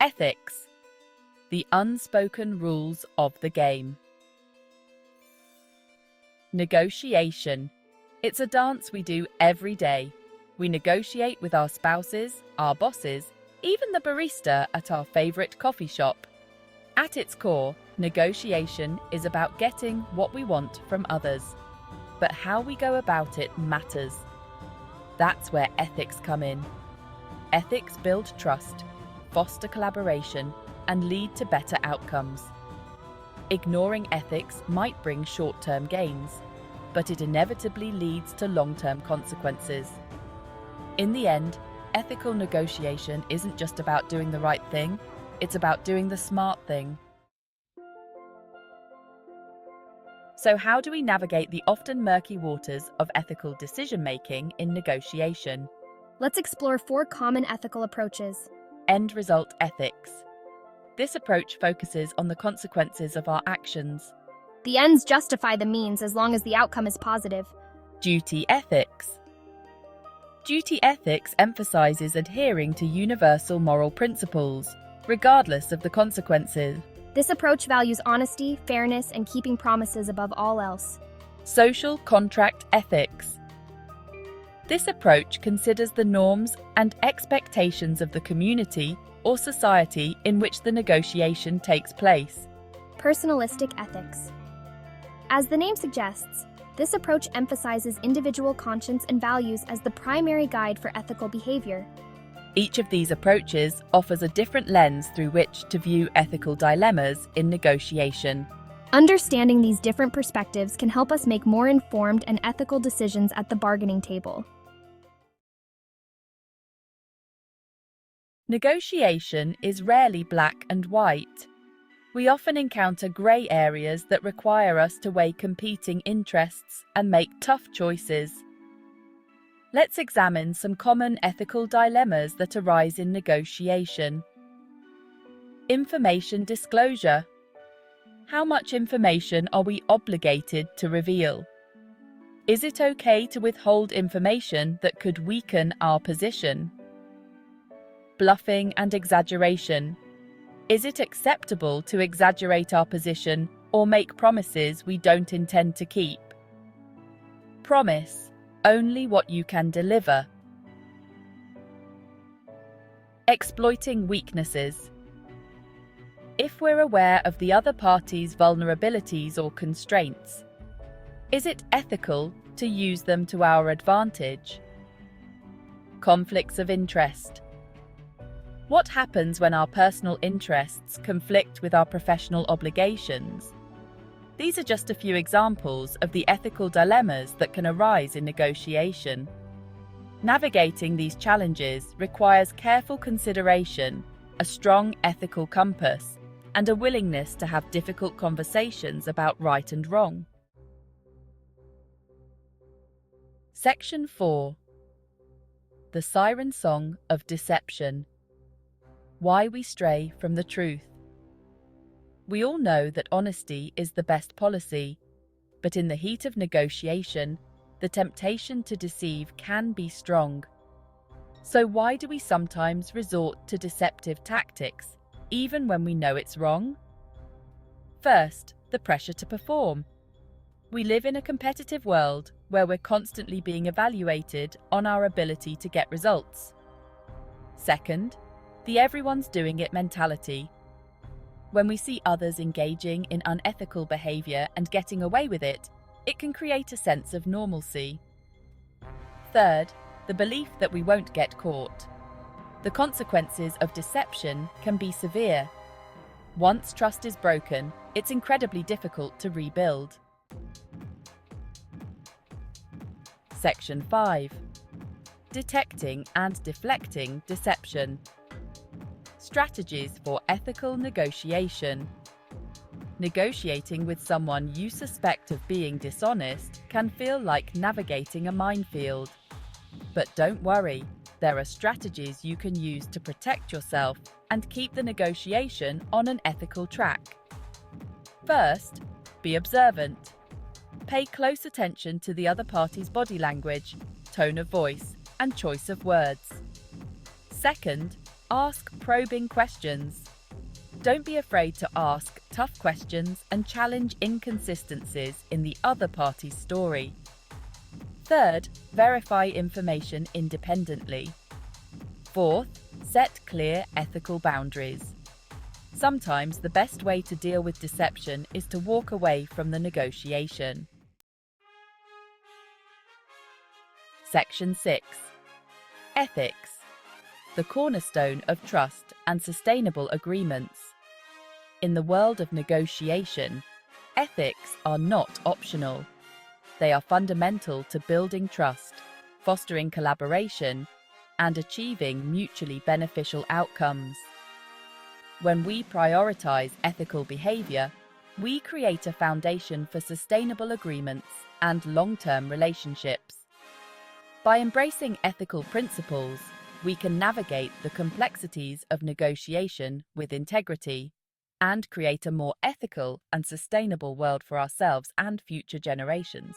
Ethics, the unspoken rules of the game. Negotiation. It's a dance we do every day. We negotiate with our spouses, our bosses, even the barista at our favorite coffee shop. At its core, negotiation is about getting what we want from others. But how we go about it matters. That's where ethics come in. Ethics build trust, foster collaboration, and lead to better outcomes. Ignoring ethics might bring short-term gains, but it inevitably leads to long-term consequences. In the end, ethical negotiation isn't just about doing the right thing, it's about doing the smart thing. So how do we navigate the often murky waters of ethical decision-making in negotiation? Let's explore 4 common ethical approaches. End result ethics. This approach focuses on the consequences of our actions. The ends justify the means as long as the outcome is positive. Duty ethics. Duty ethics emphasizes adhering to universal moral principles, regardless of the consequences. This approach values honesty, fairness, and keeping promises above all else. Social contract ethics. This approach considers the norms and expectations of the community or society in which the negotiation takes place. Personalistic ethics. As the name suggests, this approach emphasizes individual conscience and values as the primary guide for ethical behavior. Each of these approaches offers a different lens through which to view ethical dilemmas in negotiation. Understanding these different perspectives can help us make more informed and ethical decisions at the bargaining table. Negotiation is rarely black and white. We often encounter grey areas that require us to weigh competing interests and make tough choices. Let's examine some common ethical dilemmas that arise in negotiation. Information disclosure. How much information are we obligated to reveal? Is it okay to withhold information that could weaken our position? Bluffing and exaggeration. Is it acceptable to exaggerate our position or make promises we don't intend to keep? Promise only what you can deliver. Exploiting weaknesses. If we're aware of the other party's vulnerabilities or constraints, is it ethical to use them to our advantage? Conflicts of interest. What happens when our personal interests conflict with our professional obligations? These are just a few examples of the ethical dilemmas that can arise in negotiation. Navigating these challenges requires careful consideration, a strong ethical compass, and a willingness to have difficult conversations about right and wrong. Section 4. The Siren Song of Deception. Why we stray from the truth. We all know that honesty is the best policy, but in the heat of negotiation, the temptation to deceive can be strong. So why do we sometimes resort to deceptive tactics, even when we know it's wrong? First, the pressure to perform. We live in a competitive world where we're constantly being evaluated on our ability to get results. Second, the everyone's doing it mentality. When we see others engaging in unethical behavior and getting away with it, it can create a sense of normalcy. Third, the belief that we won't get caught. The consequences of deception can be severe. Once trust is broken, it's incredibly difficult to rebuild. Section 5. Detecting and deflecting deception. Strategies for ethical negotiation. Negotiating with someone you suspect of being dishonest can feel like navigating a minefield. But don't worry, there are strategies you can use to protect yourself and keep the negotiation on an ethical track. First, be observant. Pay close attention to the other party's body language, tone of voice, and choice of words. Second, Ask probing questions. Don't be afraid to ask tough questions and challenge inconsistencies in the other party's story. Third, verify information independently. Fourth, set clear ethical boundaries. Sometimes the best way to deal with deception is to walk away from the negotiation. Section 6. Ethics, the cornerstone of trust and sustainable agreements. In the world of negotiation, ethics are not optional. They are fundamental to building trust, fostering collaboration, and achieving mutually beneficial outcomes. When we prioritize ethical behavior, we create a foundation for sustainable agreements and long-term relationships. By embracing ethical principles, we can navigate the complexities of negotiation with integrity and create a more ethical and sustainable world for ourselves and future generations.